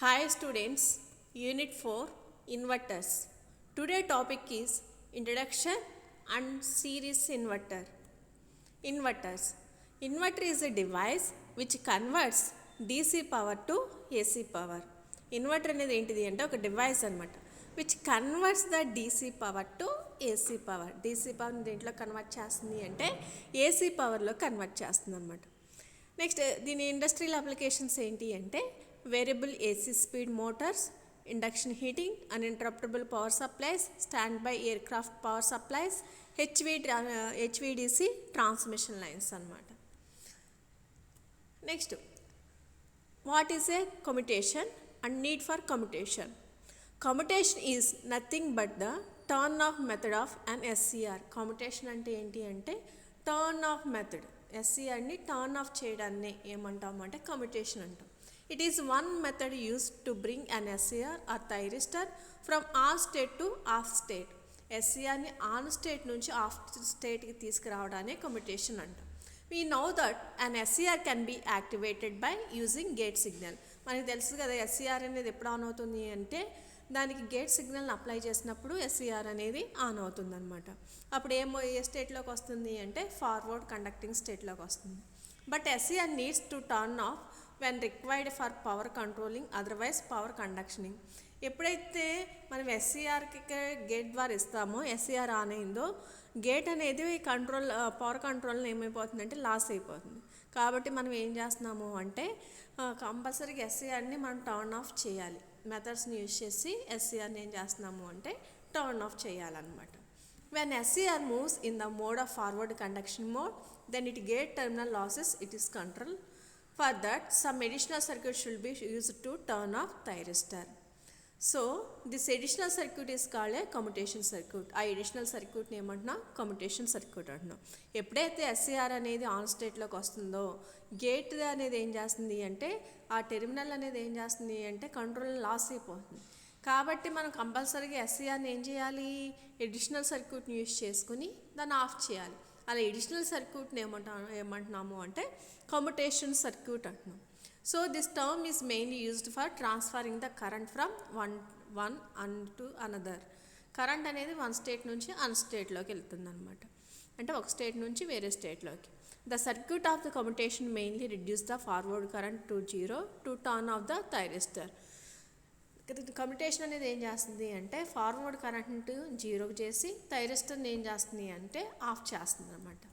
Hi students, Unit 4 Inverters. Today topic is Introduction and Series Inverter. Inverters. Inverter is a device which converts DC power to AC power. Inverter అనేది ఏంటిది అంటే ఒక device అనమాట which converts the DC power to AC power. DC పవర్ని దేంట్లో convert చేస్తుంది అంటే AC పవర్లో కన్వర్ట్ చేస్తుంది అనమాట. నెక్స్ట్ దీని ఇండస్ట్రియల్ అప్లికేషన్స్ ఏంటి అంటే variable AC speed motors, induction heating, uninterruptible power supplies, stand by aircraft power supplies, HVDC transmission lines అన్నమాట. Next what is a commutation and need for commutation. Commutation is nothing but the turn off method of an SCR. Commutation అంటే ఏంటి అంటే turn off method. ఎస్సీఆర్ని turn off చేయడాన్ని ఏమంటాము అంటే commutation అంటాం. It is one method used to bring an SCR or thyristor from on state to off state. ఎస్సీఆర్ని on state నుంచి ఆఫ్ స్టేట్కి తీసుకురావడాన్ని కమ్యుటేషన్ అంటాం. We know that an SCR can be activated by using gate signal. మనకి తెలుసు కదా SCR అనేది ఎప్పుడు ఆన్ అవుతుంది అంటే దానికి గేట్ సిగ్నల్ని అప్లై చేసినప్పుడు ఎస్సీఆర్ అనేది ఆన్ అవుతుంది అనమాట. అప్పుడు ఏ స్టేట్లోకి వస్తుంది అంటే ఫార్వర్డ్ కండక్టింగ్ స్టేట్లోకి వస్తుంది. But SCR needs to turn off when required for power controlling, otherwise power conductioning. ఎప్పుడైతే మనం ఎస్సీఆర్కి గేట్ ద్వారా ఇస్తామో ఎస్సీఆర్ ఆన్ అయిందో గేట్ అనేది కంట్రోల్ పవర్ కంట్రోల్ని ఏమైపోతుందంటే లాస్ అయిపోతుంది. కాబట్టి మనం ఏం చేస్తున్నాము అంటే కంపల్సరీగా ఎస్సీఆర్ని మనం టర్న్ ఆఫ్ చేయాలి. మెథడ్స్ని యూజ్ చేసి ఎస్సీఆర్ని ఏం చేస్తున్నాము అంటే టర్న్ ఆఫ్ చేయాలన్నమాట. When SCR moves in the mode of forward conduction mode then it gate terminal losses it is control. For that, some additional circuit should be used to turn off thyristor. So, this additional circuit is called a commutation circuit. ఆ additional circuit ఏమంటున్నా commutation circuit అంటున్నాం. ఎప్పుడైతే SCR అనేది on స్టేట్లోకి వస్తుందో gate అనేది ఏం చేస్తుంది అంటే ఆ టెర్మినల్ అనేది ఏం చేస్తుంది అంటే కంట్రోల్ లాస్ అయిపోతుంది. కాబట్టి మనం కంపల్సరీగా ఎస్సీఆర్ని ఏం చేయాలి, ఎడిషనల్ సర్క్యూట్ని యూజ్ చేసుకుని దాన్ని ఆఫ్ చేయాలి. అలా ఎడిషనల్ సర్క్యూట్ని ఏమంటున్నాము అంటే కమ్యుటేషన్ సర్క్యూట్ అంటున్నాం. So this term is mainly used for transferring the current from one to another. Current అనేది వన్ స్టేట్ నుంచి అన్ స్టేట్లోకి వెళ్తుంది అనమాట. అంటే ఒక స్టేట్ నుంచి వేరే స్టేట్లోకి. The circuit of the commutation mainly reduce the forward current to zero to turn off the thyristor. Commutation అనేది ఏం చేస్తుంది అంటే ఫార్వర్డ్ కరెంట్ జీరోకి చేసి థైరిస్టర్ని ఏం చేస్తుంది అంటే ఆఫ్ చేస్తుంది అనమాట.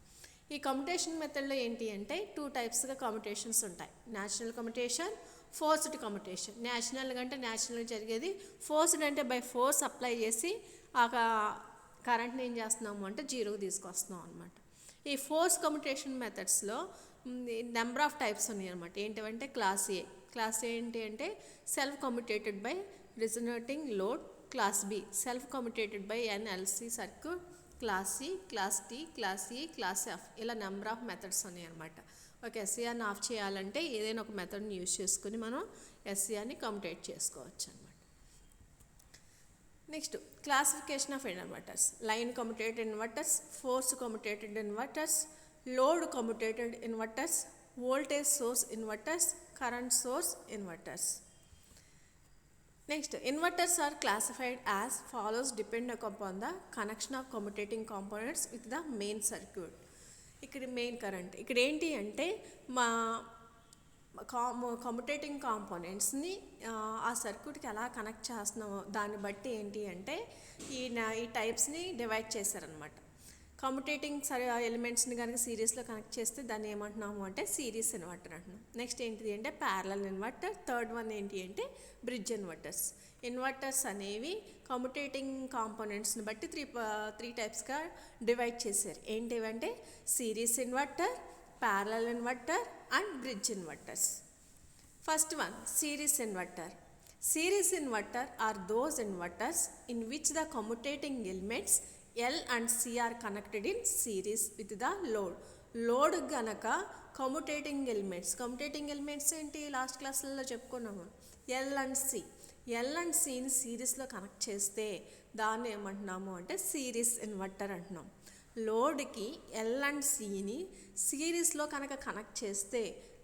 ఈ కమ్యుటేషన్ మెథడ్లో ఏంటి అంటే టూ టైప్స్గా కమ్యుటేషన్స్ ఉంటాయి. Natural commutation, forced commutation. Natural అంటే న్యాచురల్గా జరిగేది, ఫోర్స్డ్ అంటే బై ఫోర్స్ అప్లై చేసి ఆ కరెంట్ని ఏం చేస్తున్నాము అంటే జీరోకి తీసుకొస్తున్నాం అనమాట. ఈ ఫోర్స్ కమ్యుటేషన్ మెథడ్స్లో నెంబర్ ఆఫ్ టైప్స్ ఉన్నాయి అనమాట. ఏంటంటే క్లాస్ ఏ. క్లాస్ ఏ ఏంటి అంటే self commutated by resonating load. Class B self commutated by an LC circuit. Class C, class T, class E, class F, ఇలా నెంబర్ ఆఫ్ మెథడ్స్ ఉన్నాయి అనమాట. ఒక ఎస్సీఆర్ని ఆఫ్ చేయాలంటే ఏదైనా ఒక మెథడ్ని యూజ్ చేసుకుని మనం ఎస్సీఆర్ని కమ్యుటేట్ చేసుకోవచ్చు అనమాట. Next classification of inverters. Line commutated inverters, force commutated inverters, load commutated inverters, voltage source inverters, current source inverters. Next, inverters are classified as follows depending upon the connection of commutating components with the main circuit. ఇక్కడ main current ఇక్కడ ఏంటి అంటే మా commutating కాంపోనెంట్స్ని ఆ సర్క్యూట్కి ఎలా connect చేస్తున్నామో దాన్ని బట్టి ఏంటి అంటే ఈ టైప్స్ని డివైడ్ చేశారనమాట. కమ్యుటేటింగ్ ఎలిమెంట్స్ని కనుక సిరీస్లో కనెక్ట్ చేస్తే దాన్ని ఏమంటున్నాము అంటే సిరీస్ ఇన్వర్టర్ అంటున్నాం. నెక్స్ట్ ఏంటిది అంటే ప్యారలల్ ఇన్వర్టర్. థర్డ్ వన్ ఏంటి అంటే బ్రిడ్జ్ ఇన్వర్టర్స్. ఇన్వర్టర్స్ అనేవి కమ్యుటేటింగ్ కాంపోనెంట్స్ని బట్టి త్రీ టైప్స్గా డివైడ్ చేశారు. ఏంటివంటే series inverter, parallel inverter and bridge inverters. First one series inverter. Series inverter are those inverters in which the commutating elements L and C are connected in series with the load. Load గనక commutating elements ఏంటి last క్లాస్లలో చెప్పుకున్నాము. L and సిని సిరీస్లో connect చేస్తే దాన్ని ఏమంటున్నాము అంటే series inverter అంటున్నాం. లోడ్కి ఎల్ అండ్ సిని సిరీస్లో కనుక కనెక్ట్ చేస్తే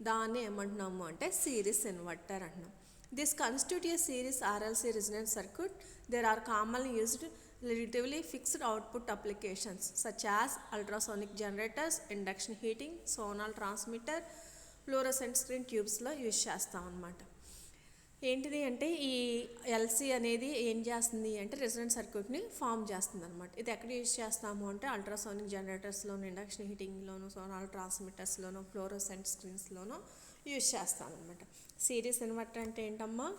దాన్ని ఏమంటున్నాము అంటే సిరీస్ ఇన్వర్టర్ అంటున్నాం. This constitute a series RLC resonance circuit. There are commonly used relatively fixed output applications such as ultrasonic generators, induction heating, zonal transmitter, fluorescent screen tubesలో యూజ్ చేస్తాం అన్నమాట. ఏంటిది అంటే ఈ ఎల్సి అనేది ఏం చేస్తుంది అంటే రెసొనెన్స్ సర్క్యూట్ని ఫామ్ చేస్తుంది అనమాట. ఇది ఎక్కడ యూజ్ చేస్తాము అంటే అల్ట్రాసోనిక్ జనరేటర్స్లోను, ఇండక్షన్ హీటింగ్లోను, సోనాల్ ట్రాన్స్మిటర్స్లోను, ఫ్లోరోసెంట్ స్క్రీన్స్లోను యూజ్ చేస్తాం అనమాట. సిరీస్ ఇన్వర్టర్ అంటే ఏంటమ్మా,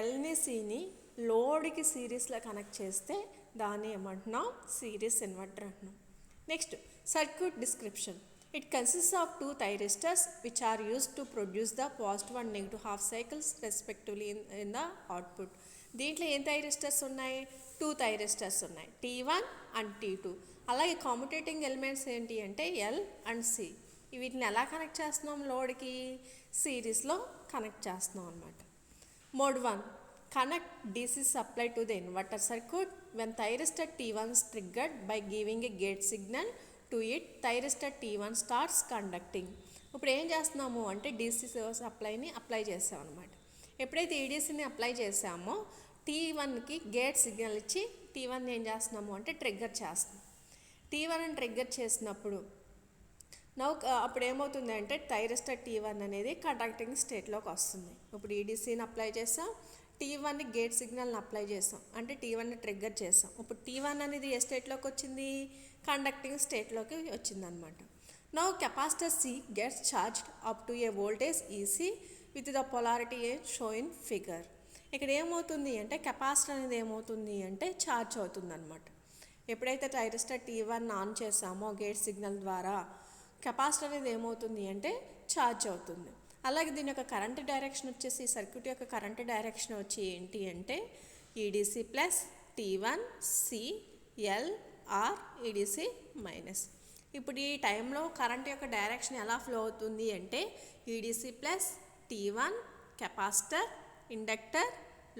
ఎల్ని సిని లోడ్కి సిరీస్లో కనెక్ట్ చేస్తే దాన్ని ఏమంటున్నాం సిరీస్ ఇన్వర్టర్ అంటున్నాం. Next circuit description. It consist of 2 thyristors which are used to produce the positive and negative half cycles respectively in the output. దీంట్లో ఏం థైరిస్టర్స్ ఉన్నాయి, 2 థైరిస్టర్స్ ఉన్నాయి, T1 అండ్ T2. అలాగే కామ్యుటేటింగ్ ఎలిమెంట్స్ ఏంటి అంటే ఎల్ అండ్ సి. వీటిని ఎలా connect చేస్తున్నాం, లోడ్కి సిరీస్లో కనెక్ట్ చేస్తున్నాం అనమాట. Mode 1. Connect DC supply to the inverter circuit. When thyristor T1 is triggered by giving a gate signal to it, thyristor T1 starts conducting. ఇప్పుడు ఏం చేస్తున్నాము అంటే డీసీ సప్లైని అప్లై చేసాం అనమాట. ఎప్పుడైతే ఈడీసీని అప్లై చేసామో T1కి గేట్ సిగ్నల్ ఇచ్చి T1 ఏం చేస్తున్నాము అంటే ట్రిగ్గర్ చేస్తాం. T1ని ట్రిగ్గర్ చేసినప్పుడు అప్పుడు ఏమవుతుంది అంటే థైరిస్టర్ T1 అనేది కండక్టింగ్ స్టేట్లోకి వస్తుంది. ఇప్పుడు ఈడీసీని అప్లై చేసాం, T1ని గేట్ సిగ్నల్ని అప్లై చేసాం, అంటే T1ని ట్రిగ్గర్ చేసాం. ఇప్పుడు T1 అనేది ఏ స్టేట్లోకి వచ్చింది, కండక్టింగ్ స్టేట్లోకి వచ్చిందనమాట. Now capacitor C gets charged up to a voltage EC with the polarity a show in figure. ఇక్కడ ఏమవుతుంది అంటే కెపాసిటర్ అనేది ఏమవుతుంది అంటే ఛార్జ్ అవుతుంది అనమాట. ఎప్పుడైతే థైరిస్టర్ T1 ఆన్ చేసామో గేట్ సిగ్నల్ ద్వారా కెపాసిటర్ అనేది ఏమవుతుంది అంటే ఛార్జ్ అవుతుంది. అలాగే దీని యొక్క కరెంట్ డైరెక్షన్ వచ్చేసి సర్క్యూట్ యొక్క కరెంట్ డైరెక్షన్ వచ్చి ఏంటి అంటే EDC plus T1 C L R EDC minus. ఇప్పుడు ఈ టైంలో కరెంట్ యొక్క డైరెక్షన్ ఎలా ఫ్లో అవుతుంది అంటే EDC plus T1 capacitor, inductor,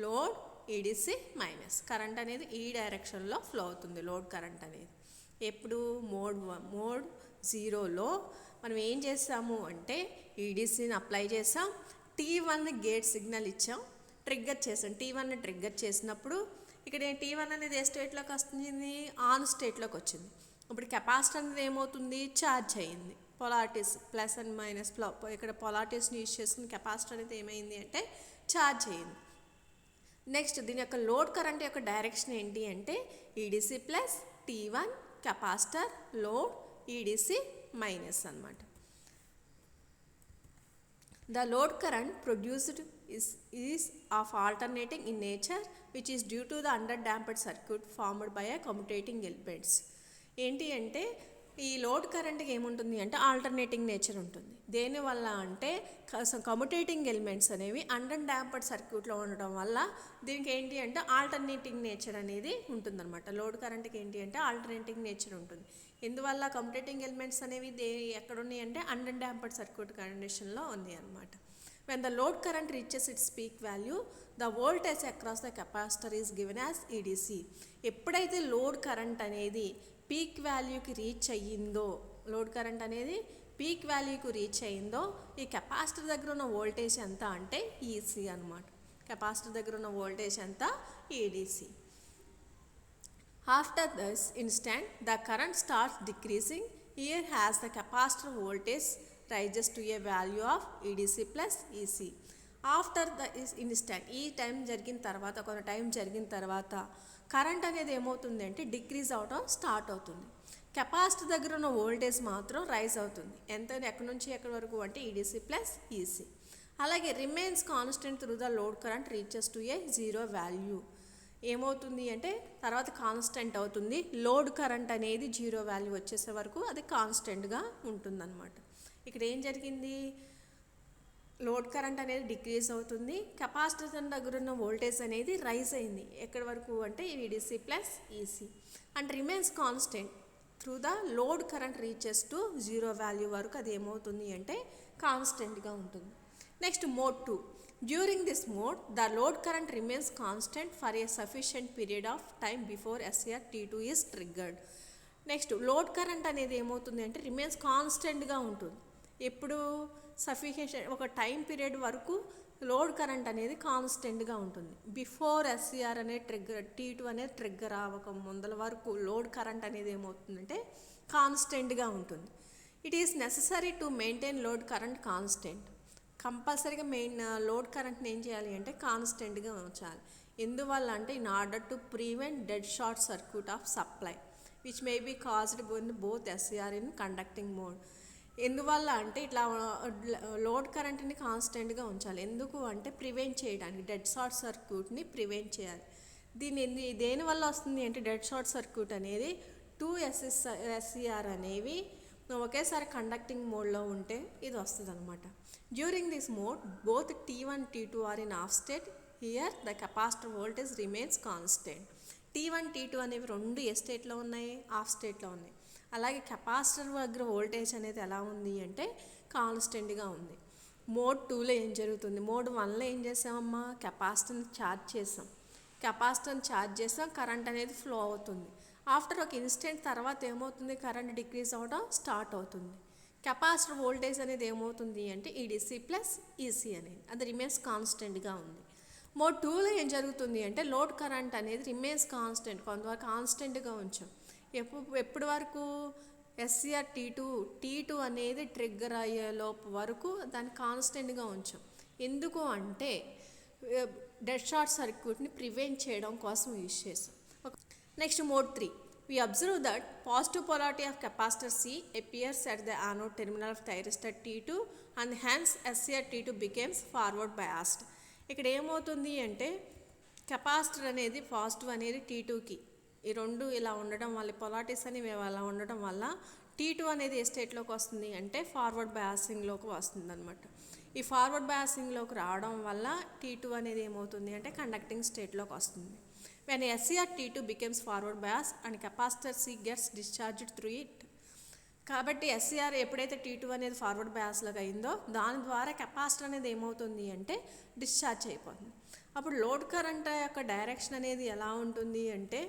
load, EDC minus. Current అనేది ఈ డైరెక్షన్లో ఫ్లో అవుతుంది లోడ్ కరెంట్ అనేది. ఎప్పుడు మోడ్ 0లో మనం ఏం చేసాము అంటే ఈడీసీని అప్లై చేసాం, T1 గేట్ సిగ్నల్ ఇచ్చాం, ట్రిగ్గర్ చేసాం. T1ని ట్రిగ్గర్ చేసినప్పుడు ఇక్కడ T1 అనేది ఏ స్టేట్లోకి వస్తుంది, ఆన్ స్టేట్లోకి వచ్చింది. ఇప్పుడు కెపాసిటర్ అనేది ఏమవుతుంది, ఛార్జ్ అయ్యింది. పొలారిటీస్ ప్లస్ అండ్ మైనస్ ఇక్కడ పొలారిటీస్ని యూజ్ చేసుకుని కెపాసిటర్ అనేది ఏమైంది అంటే ఛార్జ్ అయ్యింది. నెక్స్ట్ దీని యొక్క లోడ్ కరెంట్ యొక్క డైరెక్షన్ ఏంటి అంటే EDC plus T1 capacitor, load, EDC minus అన్నమాట. The load current produced is of alternating in nature, which is due to the underdamped circuit formed by a commutating elements. ఏంటి అంటే ఈ load కరెంట్కి ఏముంటుంది అంటే alternating nature ఉంటుంది. దేనివల్ల అంటే commutating elements అనేవి అండర్ డాంపర్డ్ సర్క్యూట్లో ఉండడం వల్ల దీనికి ఏంటి అంటే ఆల్టర్నేటింగ్ నేచర్ అనేది ఉంటుందన్నమాట. లోడ్ కరెంట్కి ఏంటి అంటే ఆల్టర్నేటింగ్ నేచర్ ఉంటుంది. ఎందువల్ల కమ్యుటేటింగ్ ఎలిమెంట్స్ అనేవి ఎక్కడున్నాయి అంటే అండర్ డాంపర్డ్ సర్క్యూట్ కండిషన్లో ఉంది అనమాట. When the load current reaches its peak value, the voltage across the capacitor is given as EDC. ఎప్పుడైతే లోడ్ కరెంట్ అనేది పీక్ వాల్యూకి రీచ్ అయ్యిందో, లోడ్ కరెంట్ అనేది పీక్ వాల్యూకి రీచ్ అయ్యిందో ఈ కెపాసిటర్ దగ్గర ఉన్న వోల్టేజ్ ఎంత అంటే ఈసీ అనమాట. కెపాసిటర్ దగ్గర ఉన్న వోల్టేజ్ ఎంత EDC. After this instant, the current starts decreasing. Here has the capacitor voltage rises to a value of EDC plus EC. After the instant, ఈ టైం జరిగిన తర్వాత కొంత టైం జరిగిన తర్వాత కరెంట్ అనేది ఏమవుతుంది అంటే డిక్రీజ్ అవడం స్టార్ట్ అవుతుంది. కెపాసిటర్ దగ్గర ఉన్న వోల్టేజ్ మాత్రం రైజ్ అవుతుంది. ఎంత, ఎక్కడి నుంచి ఎక్కడి వరకు అంటే ఈడీసీ ప్లస్ ఈసీ. అలాగే remains constant through the load current reaches to a zero value. ఏమవుతుంది అంటే తర్వాత కాన్స్టెంట్ అవుతుంది. లోడ్ కరెంట్ అనేది జీరో వాల్యూ వచ్చేసే వరకు అది కాన్స్టెంట్గా ఉంటుందన్నమాట. ఇక్కడ ఏం జరిగింది, లోడ్ కరెంట్ అనేది డిక్రీజ్ అవుతుంది, కెపాసిటర్ దగ్గర ఉన్న వోల్టేజ్ అనేది రైజ్ అయింది. ఎక్కడి వరకు అంటే EDC plus EC and remains constant through the load current reaches to zero value వరకు అది ఏమవుతుంది అంటే కాన్స్టెంట్గా ఉంటుంది. Next mode 2. During this mode, the load current remains constant for a sufficient period of time before SCR T2 is triggered. Next load current అనేది ఏమవుతుంది అంటే remains కాన్స్టెంట్గా ఉంటుంది. ఎప్పుడు సఫిషియెంట్ ఒక టైం పీరియడ్ వరకు లోడ్ కరెంట్ అనేది కాన్స్టెంట్గా ఉంటుంది. బిఫోర్ ఎస్సీఆర్ అనే ట్రిగ్గర్ T2 అనేది ట్రిగ్గర్ అవ్వక ముందల వరకు లోడ్ కరెంట్ అనేది ఏమవుతుందంటే కాన్స్టెంట్గా ఉంటుంది. It is necessary to maintain load current constant. కంపల్సరీగా లోడ్ కరెంట్ని ఏం చేయాలి అంటే కాన్స్టెంట్గా ఉంచాలి. ఎందువల్ల అంటే in order to prevent dead short circuit of supply which may be caused in both SCR in conducting mode. ఎందువల్ల అంటే ఇట్లా లోడ్ కరెంట్ని కాన్స్టెంట్గా ఉంచాలి. ఎందుకు అంటే ప్రివెంట్ చేయడానికి, డెడ్ షార్ట్ సర్క్యూట్ని ప్రివెంట్ చేయాలి. దేనివల్ల వస్తుంది అంటే డెడ్ షార్ట్ సర్క్యూట్ అనేది 2 ఎస్సీఆర్ అనేవి ఒకేసారి కండక్టింగ్ మోడ్లో ఉంటే ఇది వస్తుంది అనమాట. During this mode both T1 T2 are in off state. Here the capacitor voltage remains constant. T1 T2 అనేవి రెండు ఏ స్టేట్లో ఉన్నాయి, ఆఫ్ స్టేట్లో ఉన్నాయి. అలాగే కెపాసిటర్ దగ్గర వోల్టేజ్ అనేది ఎలా ఉంది అంటే కాన్స్టెంట్గా ఉంది. మోడ్ 2లో ఏం జరుగుతుంది, మోడ్ 1లో ఏం చేసామమ్మా, కెపాసిటర్ని ఛార్జ్ చేసాం, కరెంట్ అనేది ఫ్లో అవుతుంది. ఆఫ్టర్ ఒక ఇన్స్టెంట్ తర్వాత ఏమవుతుంది, కరెంట్ డిక్రీజ్ అవ్వడం స్టార్ట్ అవుతుంది. కెపాసిటర్ వోల్టేజ్ అనేది ఏమవుతుంది అంటే ఈడీసీ ప్లస్ ఈసీ అనేది అది రిమైన్స్ కాన్స్టెంట్గా ఉంది. మోడ్ 2లో ఏం జరుగుతుంది అంటే లోడ్ కరెంట్ అనేది రిమైన్స్ కాన్స్టెంట్, కొంతవరకు కాన్స్టెంట్గా ఉంచాం. ఎప్పటి వరకు ఎస్సీఆర్ T2 అనేది ట్రిగ్గర్ అయ్యే లోపు వరకు దాన్ని కాన్స్టెంట్గా ఉంచాం. ఎందుకు అంటే డెడ్ షార్ట్ సర్క్యూట్ని ప్రివెంట్ చేయడం కోసం యూజ్ చేసాం. Next mode 3. We observe that positive polarity of capacitor C appears at the anode terminal of thyristor T2 and hence SCR T2 becomes forward biased. ఇక్కడ ఏమవుతుంది అంటే కెపాసిటర్ అనేది పాజిటివ్ అనేది T2కి, ఈ రెండు ఇలా ఉండడం వల్ల పొలారిటీస్ అనేవి అలా ఉండడం వల్ల T2 అనేది ఏ స్టేట్లోకి వస్తుంది అంటే ఫార్వర్డ్ బయాసింగ్లోకి వస్తుంది అనమాట. ఈ ఫార్వర్డ్ బయాసింగ్లోకి రావడం వల్ల T2 అనేది ఏమవుతుంది అంటే కండక్టింగ్ స్టేట్లోకి వస్తుంది. When SCR T2 becomes forward bias and capacitor C gets discharged through it. కాబట్టి ఎస్సీఆర్ ఎప్పుడైతే T2 అనేది ఫార్వర్డ్ బయాస్లోకి అయిందో దాని ద్వారా కెపాసిటర్ అనేది ఏమవుతుంది అంటే డిశ్చార్జ్ అయిపోతుంది. అప్పుడు లోడ్ కరెంట్ యొక్క డైరెక్షన్ అనేది ఎలా ఉంటుంది అంటే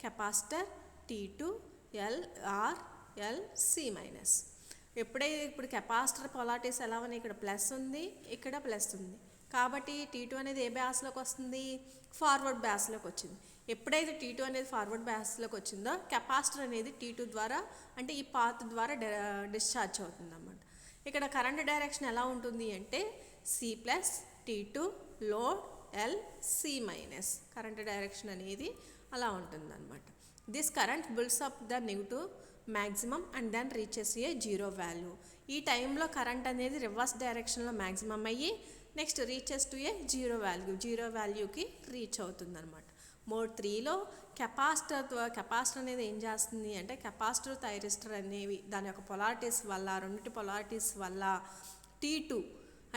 కెపాసిటర్ T2 LR/L C-. ఎప్పుడైతే ఇప్పుడు కెపాసిటర్ పొలారిటీస్ ఎలా ఉన్నాయి, ఇక్కడ ప్లస్ ఉంది, ఇక్కడ ప్లస్ ఉంది. కాబట్టి T2 అనేది ఏ బ్యాస్లోకి వస్తుంది, ఫార్వర్డ్ బ్యాస్లోకి వచ్చింది. ఎప్పుడైతే T2 అనేది ఫార్వర్డ్ బ్యాస్లోకి వచ్చిందో కెపాసిటర్ అనేది T2 ద్వారా అంటే ఈ పాత్ ద్వారా డిశ్చార్జ్ అవుతుంది అన్నమాట. ఇక్కడ కరెంట్ డైరెక్షన్ ఎలా ఉంటుంది అంటే C+T2 load LC-. Current direction అనేది అలా ఉంటుంది అనమాట. This current builds up the negative maximum and then reaches a zero value. ఈ టైంలో కరెంట్ అనేది రివర్స్ డైరెక్షన్లో మ్యాక్సిమం అయ్యి next reaches to a zero వాల్యూకి రీచ్ అవుతుంది అనమాట. మోడ్ 3లో కెపాసిటర్ అనేది ఏం చేస్తుంది అంటే కెపాసిటర్ థైరిస్టర్ అనేవి దాని యొక్క పొలారిటీస్ వల్ల, రెండింటి పొలారిటీస్ వల్ల T2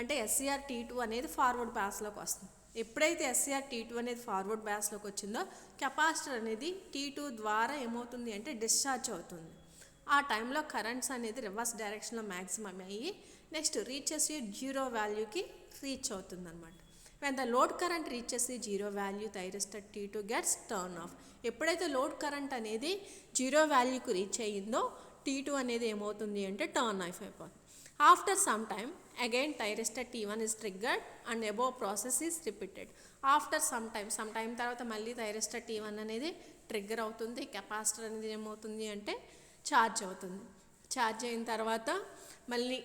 అంటే ఎస్సీఆర్ T2 అనేది ఫార్వర్డ్ బ్యాస్లోకి వస్తుంది. ఎప్పుడైతే ఎస్సీఆర్ T2 అనేది ఫార్వర్డ్ బ్యాస్లోకి వచ్చిందో కెపాసిటర్ అనేది T2 ద్వారా ఏమవుతుంది అంటే డిశ్చార్జ్ అవుతుంది. ఆ టైంలో కరెంట్స్ అనేది రివర్స్ డైరెక్షన్లో మ్యాక్సిమం అయ్యి నెక్స్ట్ రీచెస్ జీరో వాల్యూకి రీచ్ అవుతుంది అనమాట. when the load current reaches the zero value thyristor T2 gets turn off. ఎప్పుడైతే లోడ్ కరెంట్ అనేది జీరో వాల్యూకి రీచ్ అయ్యిందో T2 అనేది ఏమవుతుంది అంటే టర్న్ ఆఫ్ అయిపోతుంది. After some time again thyristor T1 is triggered and above process is repeated. After some time తర్వాత మళ్ళీ థైరిస్టర్ T1 అనేది ట్రిగ్గర్ అవుతుంది. కెపాసిటర్ అనేది ఏమవుతుంది అంటే ఛార్జ్ అవుతుంది. ఛార్జ్ అయిన తర్వాత మళ్ళీ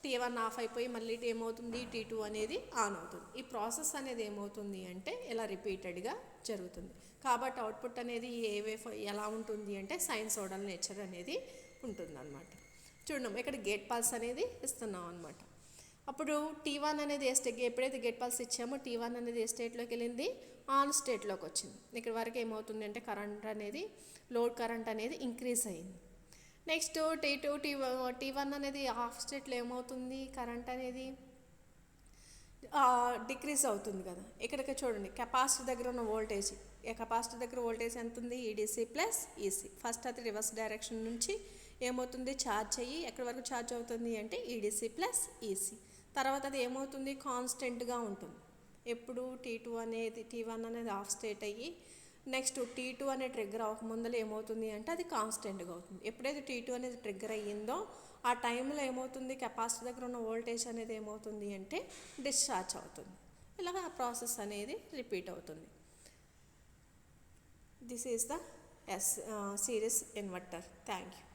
T1 ఆఫ్ అయిపోయి మళ్ళీ ఏమవుతుంది T2 అనేది ఆన్ అవుతుంది. ఈ ప్రాసెస్ అనేది ఏమవుతుంది అంటే ఇలా రిపీటెడ్గా జరుగుతుంది. కాబట్టి అవుట్పుట్ అనేది ఎలా ఉంటుంది అంటే సైనసోయిడల్ నేచర్ అనేది ఉంటుంది అనమాట. చూడండి ఇక్కడ గేట్ పల్స్ అనేది ఇస్తున్నాం అనమాట. అప్పుడు T1 అనేది ఎప్పుడైతే గేట్ పల్స్ ఇచ్చామో T1 అనేది ఏ స్టేట్లోకి వెళ్ళింది, ఆన్ స్టేట్లోకి వచ్చింది. ఇక్కడ వరకు ఏమవుతుంది అంటే కరెంట్ అనేది లోడ్ కరెంట్ అనేది ఇంక్రీజ్ అయ్యింది. నెక్స్ట్ T1 అనేది ఆఫ్ స్టేట్లో ఏమవుతుంది, కరెంట్ అనేది డిక్రీజ్ అవుతుంది కదా. ఇక్కడికి చూడండి కెపాసిటర్ దగ్గర ఉన్న వోల్టేజ్, కెపాసిటర్ దగ్గర వోల్టేజ్ ఎంత ఉంది, ఈడీసీ ప్లస్ ఈసీ. ఫస్ట్ అది రివర్స్ డైరెక్షన్ నుంచి ఏమవుతుంది ఛార్జ్ అయ్యి ఎక్కడి వరకు ఛార్జ్ అవుతుంది అంటే ఈడీసీ ప్లస్ ఈసీ. తర్వాత అది ఏమవుతుంది కాన్స్టెంట్గా ఉంటుంది. ఎప్పుడు T1 అనేది ఆఫ్ స్టేట్ అయ్యి నెక్స్ట్ T2 అనే ట్రిగ్గర్ అవ్వకముందర ఏమవుతుంది అంటే అది కాన్స్టెంట్గా అవుతుంది. ఎప్పుడైతే T2 అనేది ట్రిగ్గర్ అయ్యిందో ఆ టైంలో ఏమవుతుంది, కెపాసిటర్ దగ్గర ఉన్న వోల్టేజ్ అనేది ఏమవుతుంది అంటే డిశ్చార్జ్ అవుతుంది. ఇలాగ ఆ ప్రాసెస్ అనేది రిపీట్ అవుతుంది. This is the series inverter. Thank you.